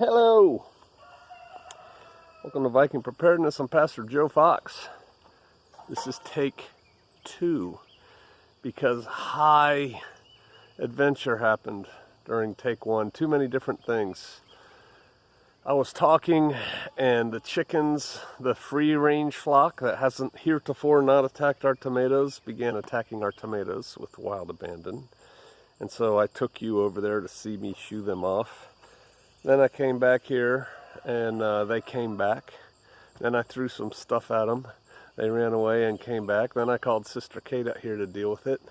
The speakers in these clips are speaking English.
Hello! Welcome to Viking Preparedness. I'm Pastor Joe Fox. This is take 2 because high adventure happened during take 1. Too many different things. I was talking and the chickens, the free-range flock that hasn't heretofore not attacked our tomatoes, began attacking our tomatoes with wild abandon. And so I took you over there to see me shoo them off. Then I came back here and they came back. Then I threw some stuff at them. They ran away and came back. Then I called Sister Kate out here to deal with it.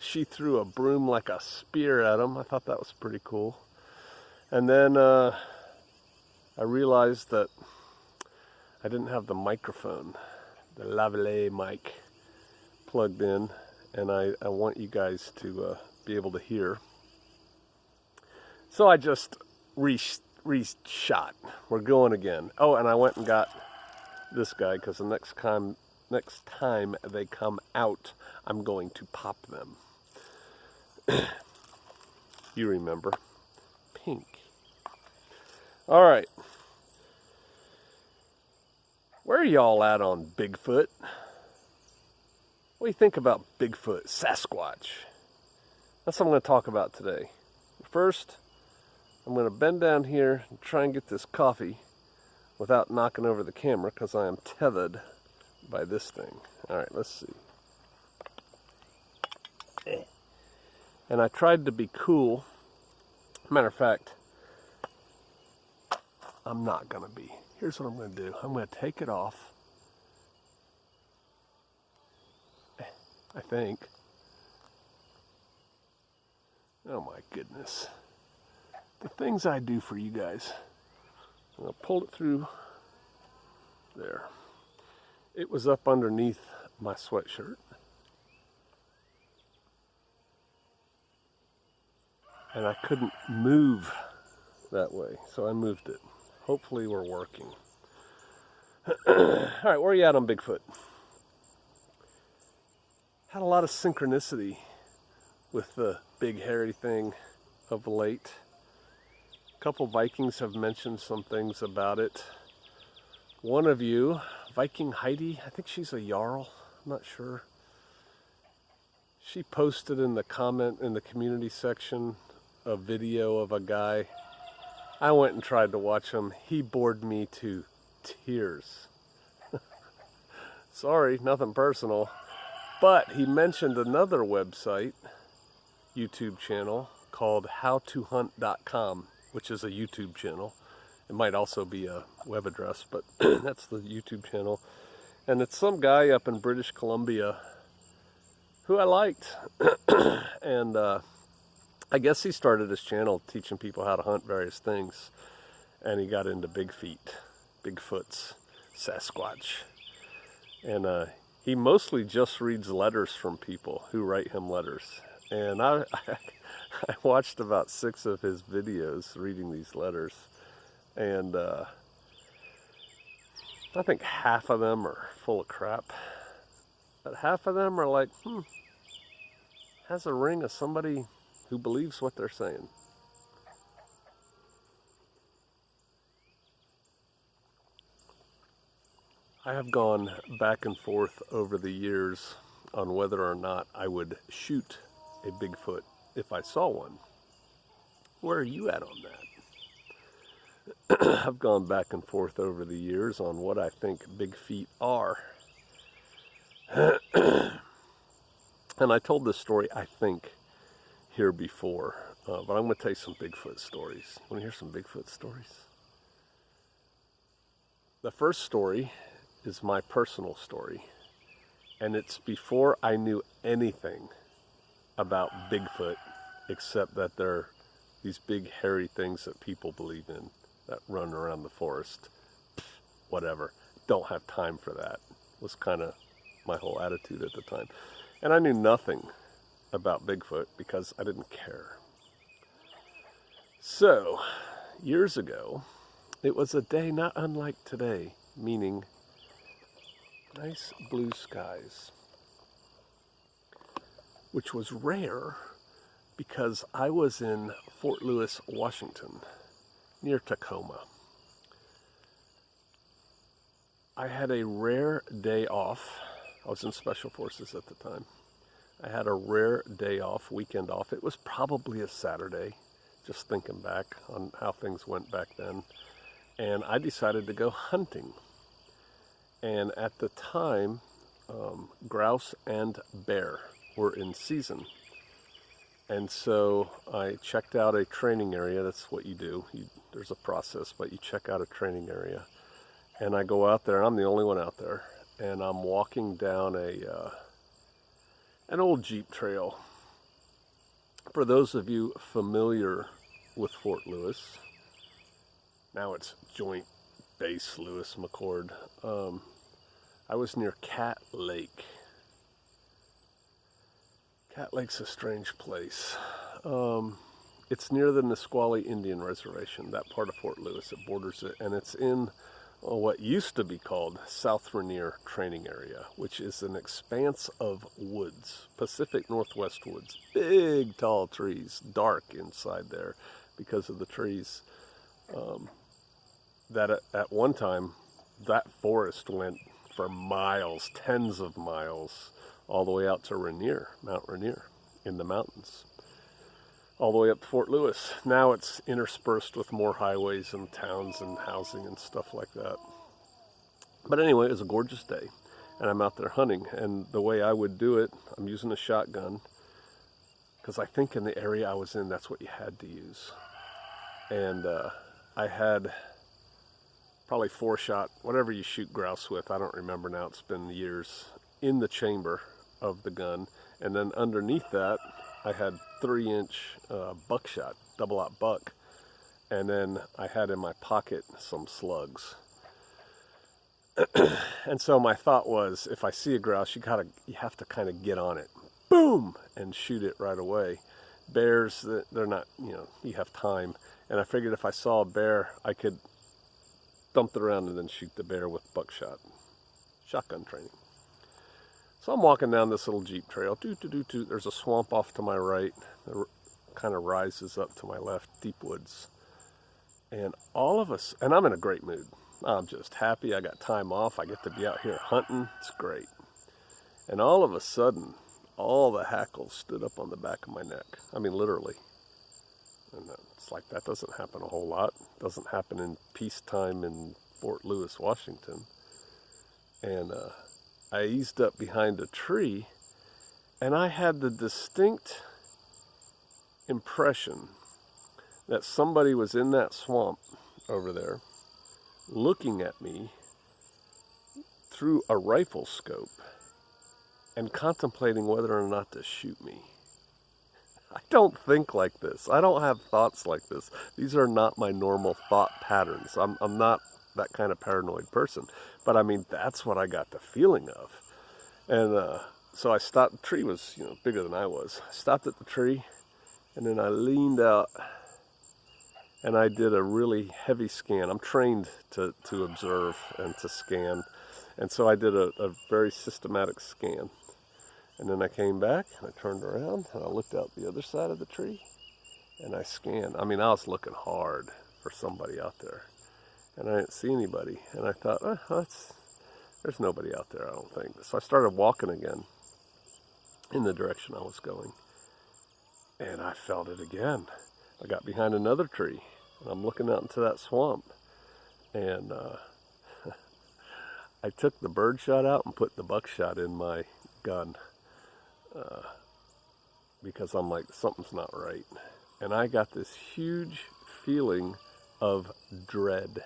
She threw a broom like a spear at them. I thought that was pretty cool. And then I realized that I didn't have the microphone, the lavalier mic, plugged in. And I want you guys to be able to hear. So I just reshot. We're going again. Oh, and I went and got this guy because the next time they come out, I'm going to pop them. You remember. Pink. All right. Where are y'all at on Bigfoot? What do you think about Bigfoot, Sasquatch? That's what I'm going to talk about today. First, I'm going to bend down here and try and get this coffee without knocking over the camera because I am tethered by this thing. All right, let's see. And I tried to be cool. Matter of fact, I'm not going to be. Here's what I'm going to do. I'm going to take it off. I think. Oh my goodness. The things I do for you guys. I'm going to pull it through there. It was up underneath my sweatshirt. And I couldn't move that way, so I moved it. Hopefully we're working. All right, where are you at on Bigfoot? Had a lot of synchronicity with the big hairy thing of late. A couple Vikings have mentioned some things about it. One of you, Viking Heidi, I think she's a Jarl, I'm not sure. She posted in the comment in the community section a video of a guy. I went and tried to watch him. He bored me to tears. Sorry, nothing personal. But he mentioned another website, YouTube channel, called howtohunt.com, which is a YouTube channel. It might also be a web address, but that's the YouTube channel. And it's some guy up in British Columbia who I liked. And I guess he started his channel teaching people how to hunt various things. And he got into Bigfoots, Sasquatch. And he mostly just reads letters from people who write him letters. And I watched about 6 of his videos reading these letters. And I think half of them are full of crap. But half of them are like, has a ring of somebody who believes what they're saying. I have gone back and forth over the years on whether or not I would shoot a Bigfoot if I saw one. Where are you at on that? I've gone back and forth over the years on what I think big feet are. And I told this story, I think, here before. But I'm going to tell you some Bigfoot stories. Want to hear some Bigfoot stories? The first story is my personal story. And it's before I knew anything about Bigfoot, except that they're these big hairy things that people believe in that run around the forest. Whatever. Don't have time for that. Was kind of my whole attitude at the time. And I knew nothing about Bigfoot because I didn't care. So, years ago, it was a day not unlike today, meaning nice blue skies, which was rare because I was in Fort Lewis, Washington, near Tacoma. I had a rare day off. I was in Special Forces at the time. I had a rare day off, weekend off. It was probably a Saturday, just thinking back on how things went back then. And I decided to go hunting. And at the time, grouse and bear were in season. And so I checked out a training area. That's what you do. There's a process, but you check out a training area. And I go out there, and I'm the only one out there. And I'm walking down an old Jeep trail. For those of you familiar with Fort Lewis, now it's Joint Base Lewis McChord. I was near Cat Lake. Cat Lake's a strange place. It's near the Nisqually Indian Reservation, that part of Fort Lewis. It borders it, and it's in what used to be called South Rainier Training Area, which is an expanse of woods, Pacific Northwest woods, big tall trees, dark inside there because of the trees. That at one time, that forest went for miles, tens of miles, all the way out to Rainier, Mount Rainier, in the mountains, all the way up to Fort Lewis. Now it's interspersed with more highways and towns and housing and stuff like that. But anyway, it was a gorgeous day, and I'm out there hunting, and the way I would do it, I'm using a shotgun, because I think in the area I was in, that's what you had to use. And I had probably 4-shot, whatever you shoot grouse with, I don't remember now, it's been years, in the chamber of the gun. And then underneath that, I had 3-inch buckshot, double-aught buck. And then I had in my pocket some slugs. And so my thought was, if I see a grouse, you have to kind of get on it. Boom! And shoot it right away. Bears, they're not, you have time. And I figured if I saw a bear, I could dump it around and then shoot the bear with buckshot. Shotgun training. So I'm walking down this little Jeep trail. There's a swamp off to my right. It kind of rises up to my left, deep woods. And and I'm in a great mood. I'm just happy. I got time off. I get to be out here hunting. It's great. And all of a sudden, all the hackles stood up on the back of my neck. I mean, literally. And it's like, that doesn't happen a whole lot. It doesn't happen in peacetime in Fort Lewis, Washington. And I eased up behind a tree, and I had the distinct impression that somebody was in that swamp over there looking at me through a rifle scope and contemplating whether or not to shoot me. I don't think like this. I don't have thoughts like this. These are not my normal thought patterns. I'm not that kind of paranoid person. But I mean, that's what I got the feeling of. And so I stopped. The tree was, bigger than I was. I stopped at the tree, and then I leaned out, and I did a really heavy scan. I'm trained to observe and to scan. And so I did a very systematic scan. And then I came back, and I turned around, and I looked out the other side of the tree, and I scanned. I mean, I was looking hard for somebody out there, and I didn't see anybody. And I thought, there's nobody out there, I don't think. So I started walking again in the direction I was going, and I felt it again. I got behind another tree, and I'm looking out into that swamp, and I took the birdshot out and put the buckshot in my gun. Because I'm like, something's not right. And I got this huge feeling of dread.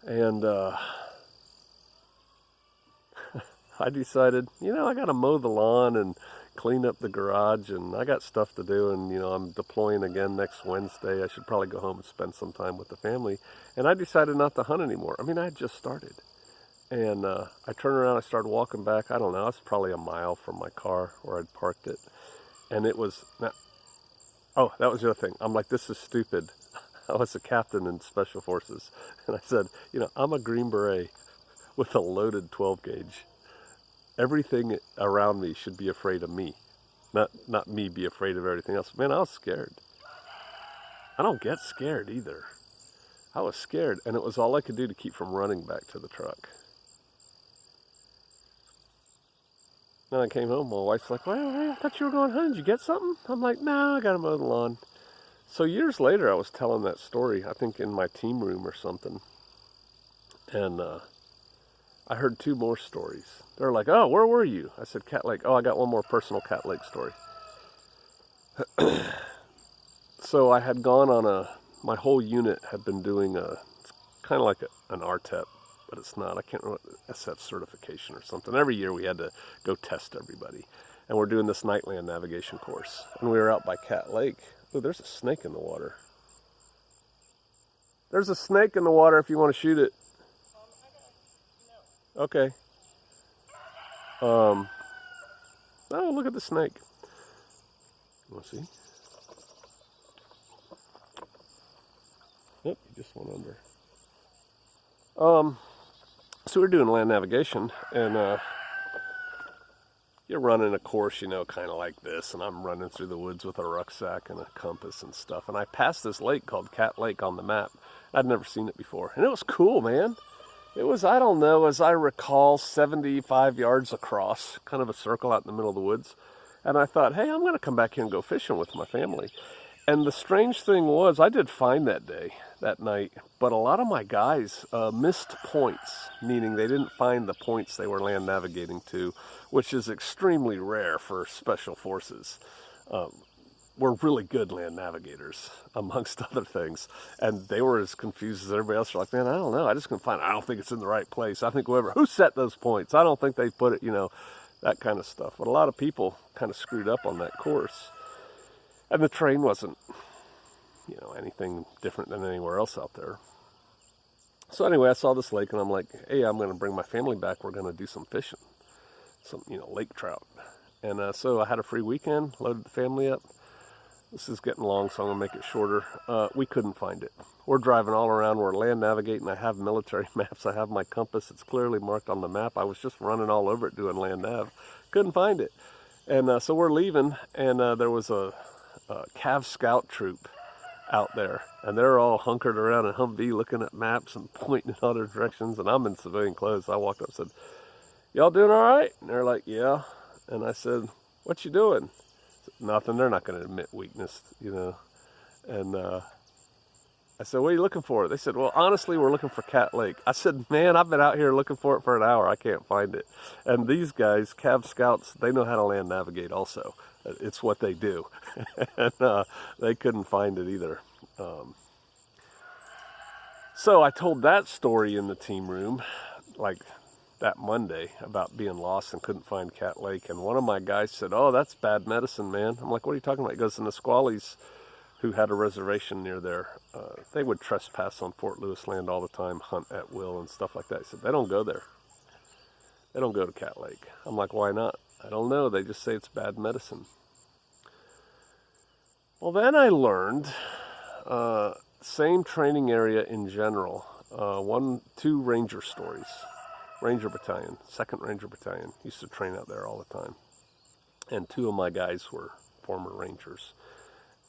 And I decided, I got to mow the lawn and clean up the garage, and I got stuff to do, and I'm deploying again next Wednesday. I should probably go home and spend some time with the family. And I decided not to hunt anymore. I mean, I had just started. And I turned around, I started walking back. I don't know, it's probably a mile from my car where I'd parked it. And it was, that was the other thing. I'm like, this is stupid. I was a captain in Special Forces. And I said, I'm a Green Beret with a loaded 12 gauge. Everything around me should be afraid of me. Not me be afraid of everything else. Man, I was scared. I don't get scared either. I was scared, and it was all I could do to keep from running back to the truck. Then I came home, my wife's like, well, I thought you were going home. Did you get something? I'm like, no, I got to mow the lawn. So years later, I was telling that story, I think in my team room or something. And I heard 2 more stories. They're like, oh, where were you? I said, Cat Lake. Oh, I got one more personal Cat Lake story. So I had gone on my whole unit had been doing it's kind of like an RTEP, but it's not. I can't remember, SF certification or something. Every year we had to go test everybody. And we're doing this Nightland navigation course. And we were out by Cat Lake. Oh, there's a snake in the water. There's a snake in the water if you want to shoot it. Okay. Oh, look at the snake. You want to see? Yep, he just went under. So we're doing land navigation, and you're running a course, you know, kind of like this, and I'm running through the woods with a rucksack and a compass and stuff, and I passed this lake called Cat Lake on the map. I'd never seen it before, and it was cool, man. It was, I don't know, as I recall, 75 yards across, kind of a circle out in the middle of the woods, and I thought, hey, I'm going to come back here and go fishing with my family. And the strange thing was, I did fine that night, but a lot of my guys missed points, meaning they didn't find the points they were land navigating to, which is extremely rare for special forces. We're really good land navigators, amongst other things, and they were as confused as everybody else. They're like, man, I don't know, I just couldn't find it. I don't think it's in the right place. I think who set those points? I don't think they put it, you know, that kind of stuff. But a lot of people kind of screwed up on that course. And the terrain wasn't, you know, anything different than anywhere else out there. So anyway, I saw this lake, and I'm like, hey, I'm going to bring my family back. We're going to do some fishing, some, you know, lake trout. And so I had a free weekend, loaded the family up. This is getting long, so I'm going to make it shorter. We couldn't find it. We're driving all around. We're land navigating. I have military maps. I have my compass. It's clearly marked on the map. I was just running all over it doing land nav. Couldn't find it. And so we're leaving, and there was a Cav Scout troop out there, and they're all hunkered around a Humvee looking at maps and pointing in other directions, and I'm in civilian clothes. I walked up and said, y'all doing all right? And they're like, yeah. And I said, what you doing? I said, nothing. They're not going to admit weakness, you know. And I said, what are you looking for? They said, well, honestly, we're looking for Cat Lake. I said, man, I've been out here looking for it for an hour. I can't find it. And these guys, Cav Scouts, they know how to land navigate also. It's what they do. And they couldn't find it either. So I told that story in the team room, like that Monday, about being lost and couldn't find Cat Lake. And one of my guys said, oh, that's bad medicine, man. I'm like, what are you talking about? He goes, the Nisquallies, who had a reservation near there, they would trespass on Fort Lewis land all the time, hunt at will and stuff like that. He said, they don't go there. They don't go to Cat Lake. I'm like, why not? I don't know. They just say it's bad medicine. Well, then I learned, same training area in general, 2 Ranger stories. Ranger Battalion, 2nd Ranger Battalion, used to train out there all the time. And 2 of my guys were former Rangers.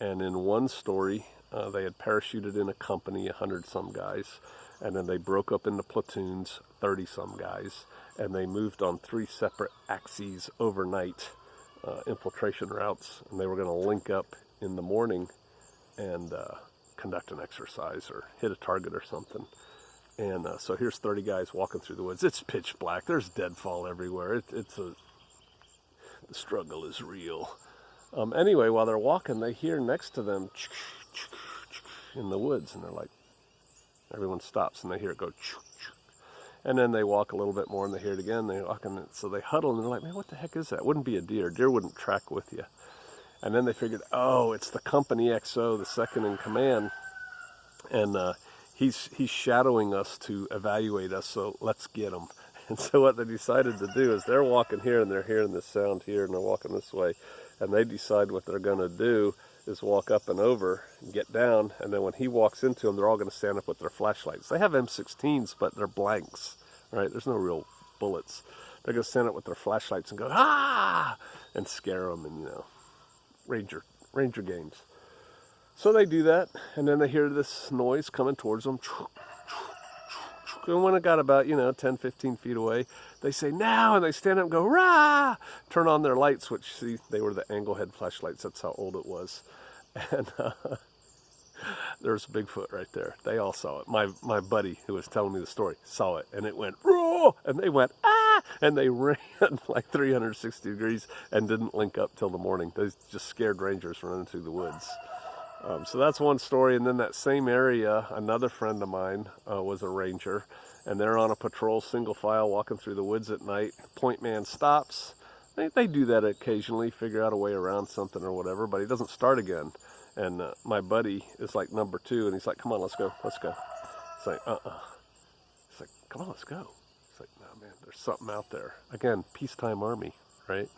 And in one story, they had parachuted in a company, 100-some guys, and then they broke up into platoons, 30-some guys, and they moved on 3 separate axes overnight, infiltration routes, and they were going to link up in the morning and conduct an exercise or hit a target or something. And so here's 30 guys walking through the woods. It's pitch black. There's deadfall everywhere. The struggle is real. Anyway, while they're walking, they hear next to them in the woods, and they're like, everyone stops, and they hear it go, and then they walk a little bit more, and they hear it again. They walk, and so they huddle, and they're like, man, what the heck is that? It wouldn't be a deer. Deer wouldn't track with you. And then they figured, oh, it's the company XO, the second in command, and he's shadowing us to evaluate us, so let's get him. And so what they decided to do is they're walking here, and they're hearing this sound here, and they're walking this way, and they decide what they're going to do is walk up and over and get down, and then when he walks into them, they're all going to stand up with their flashlights. They have M16s, but they're blanks, right? There's no real bullets. They're going to stand up with their flashlights and go, ah, and scare them, and, you know, Ranger games. So they do that, and then they hear this noise coming towards them. And when it got about, 10, 15 feet away, they say, now, and they stand up and go, rah! Turn on their lights, which, see, they were the angle head flashlights. That's how old it was. And there's Bigfoot right there. They all saw it. My buddy who was telling me the story saw it, and it went, roar! And they went, ah! And they ran like 360 degrees and didn't link up till the morning. They just scared rangers running through the woods. So that's one story. And then that same area, another friend of mine was a ranger, and they're on a patrol, single file, walking through the woods at night. Point man stops. They do that occasionally, figure out a way around something or whatever, but he doesn't start again. And my buddy is like number 2, and he's like, come on, let's go. It's like, He's like, come on, let's go. It's like, no, man, there's something out there. Again, peacetime army, right?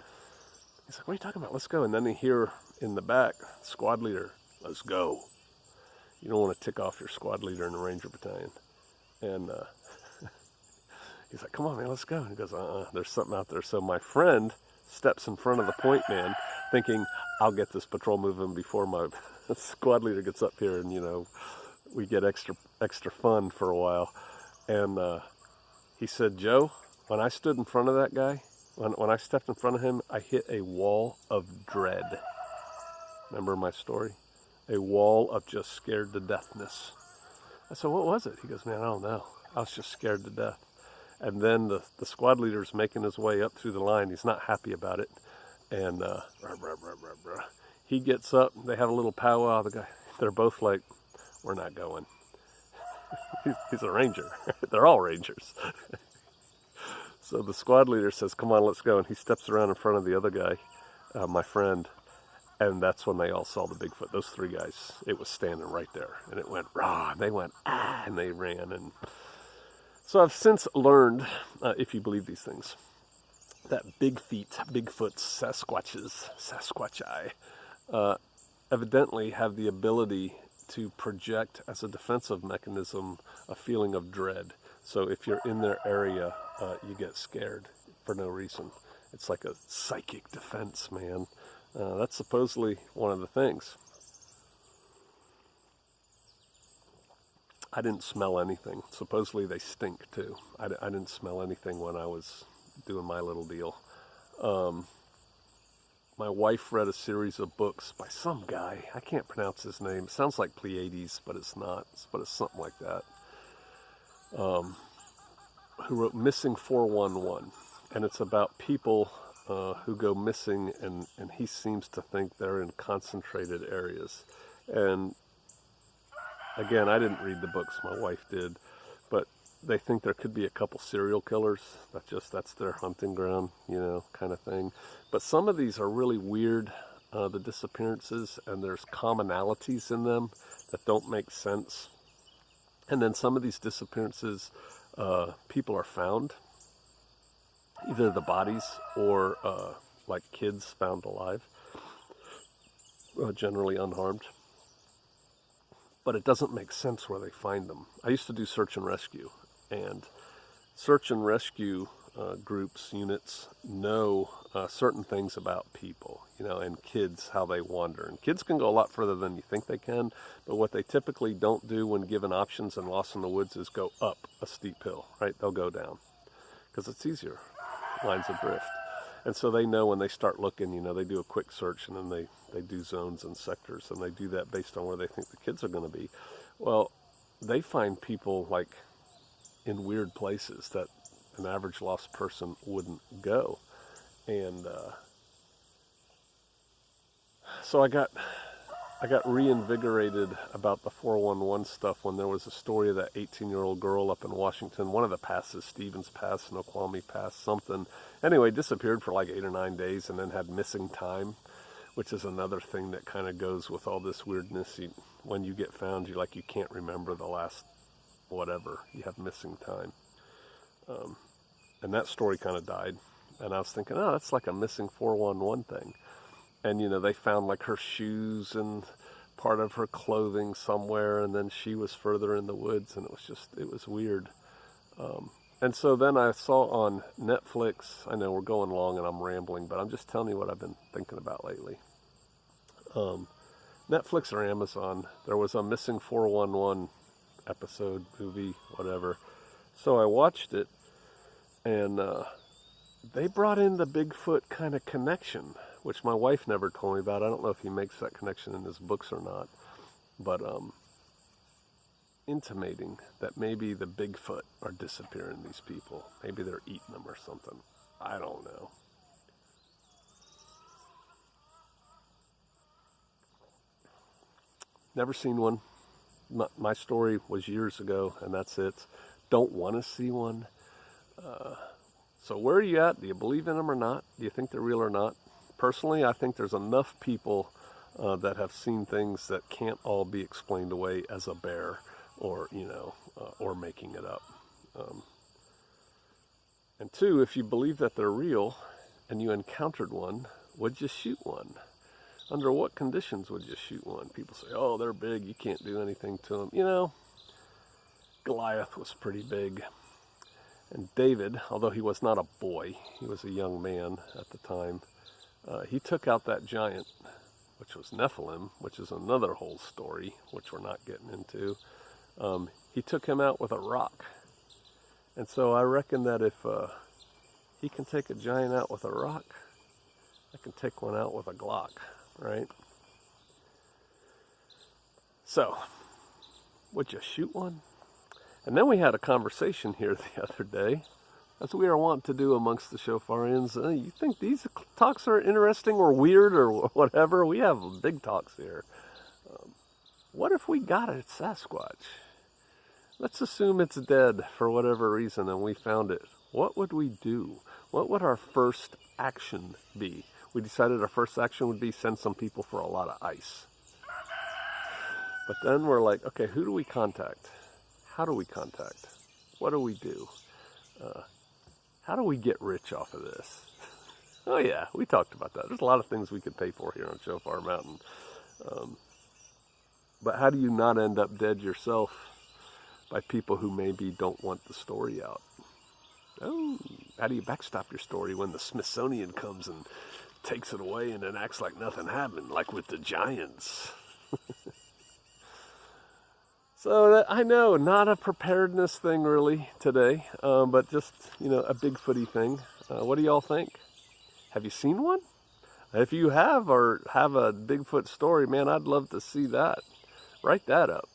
He's like, what are you talking about? Let's go. And then they hear in the back, squad leader, let's go. You don't want to tick off your squad leader in the Ranger Battalion. And he's like, come on, man, let's go. And he goes, there's something out there. So my friend steps in front of the point man, thinking, I'll get this patrol moving before my squad leader gets up here, and, we get extra fun for a while. And he said, Joe, when I stood in front of that guy, when I stepped in front of him, I hit a wall of dread. Remember my story? A wall of just scared to deathness. I said, what was it? He goes, man, I don't know. I was just scared to death. And then the squad leader's making his way up through the line. He's not happy about it. And he gets up. They have a little powwow. They're both like, we're not going. He's a ranger. They're all rangers. So the squad leader says, come on, let's go. And he steps around in front of the other guy, my friend. And that's when they all saw the Bigfoot. Those 3 guys, it was standing right there. And it went, rah, and they went, ah, and they ran. And so I've since learned, if you believe these things, that Bigfoots, Sasquatchi, evidently have the ability to project as a defensive mechanism a feeling of dread. So if you're in their area, you get scared for no reason. It's like a psychic defense, man. That's supposedly one of the things. I didn't smell anything. Supposedly they stink too. I didn't smell anything when I was doing my little deal. My wife read a series of books by some guy. I can't pronounce his name. It sounds like Pleiades, but it's not. But it's something like that. Who wrote Missing 411. And it's about people who go missing, and he seems to think they're in concentrated areas. And again, I didn't read the books, my wife did, but they think there could be a couple serial killers. That's their hunting ground, kind of thing. But some of these are really weird, the disappearances, and there's commonalities in them that don't make sense. And then some of these disappearances, people are found, either the bodies or like kids found alive, generally unharmed. But it doesn't make sense where they find them. I used to do search and rescue, and search and rescue groups, units, know certain things about people, and kids, how they wander. And kids can go a lot further than you think they can, but what they typically don't do when given options and lost in the woods is go up a steep hill, right? They'll go down, because it's easier, lines of drift. And so they know when they start looking, they do a quick search, and then they do zones and sectors, and they do that based on where they think the kids are going to be. Well, they find people like in weird places that an average lost person wouldn't go. And so I got reinvigorated about the 411 stuff when there was a story of that 18-year-old girl up in Washington, one of the passes, Stevens Pass, Snoqualmie Pass, something. Anyway, disappeared for like 8 or 9 days and then had missing time, which is another thing that kind of goes with all this weirdness. When you get found, you can't remember the last whatever. You have missing time. And that story kind of died. And I was thinking, that's like a missing 411 thing. And, they found like her shoes and part of her clothing somewhere, and then she was further in the woods, and it was weird. And so then I saw on Netflix, I know we're going long and I'm rambling, but I'm just telling you what I've been thinking about lately. Netflix or Amazon, there was a Missing 411 episode, movie, whatever. So I watched it, and they brought in the Bigfoot kind of connection, which my wife never told me about. I don't know if he makes that connection in his books or not, but intimating that maybe the Bigfoot are disappearing these people. Maybe they're eating them or something. I don't know. Never seen one. My story was years ago, and that's it. Don't want to see one. So where are you at? Do you believe in them or not? Do you think they're real or not? Personally, I think there's enough people that have seen things that can't all be explained away as a bear, or or making it up. And two, if you believe that they're real and you encountered one, would you shoot one? Under what conditions would you shoot one? People say, oh, they're big, you can't do anything to them. You know, Goliath was pretty big. And David, although he was not a boy, he was a young man at the time, he took out that giant, which was Nephilim, which is another whole story, which we're not getting into. He took him out with a rock. And so I reckon that if he can take a giant out with a rock, I can take one out with a Glock. Right? So, would you shoot one? And then we had a conversation here the other day, as we are wont to do amongst the Shofarians. You think these talks are interesting or weird or whatever? We have big talks here. What if we got a Sasquatch? Let's assume it's dead for whatever reason and we found it. What would we do? What would our first action be? We decided our first action would be send some people for a lot of ice. But then we're like, okay, who do we contact? How do we contact? What do we do? How do we get rich off of this? Oh yeah, we talked about that. There's a lot of things we could pay for here on Shofar Mountain. But how do you not end up dead yourself by people who maybe don't want the story out? Oh, how do you backstop your story when the Smithsonian comes and takes it away and then acts like nothing happened, like with the giants? So I know, not a preparedness thing really today, but just, a Bigfooty thing. What do y'all think? Have you seen one? If you have or have a Bigfoot story, man, I'd love to see that. Write that up.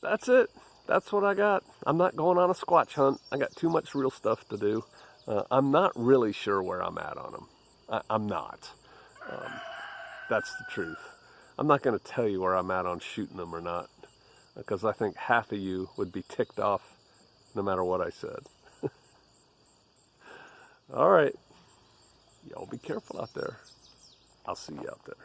That's it. That's what I got. I'm not going on a Squatch hunt. I got too much real stuff to do. I'm not really sure where I'm at on them. I'm not. That's the truth. I'm not going to tell you where I'm at on shooting them or not, because I think half of you would be ticked off no matter what I said. All right. Y'all be careful out there. I'll see you out there.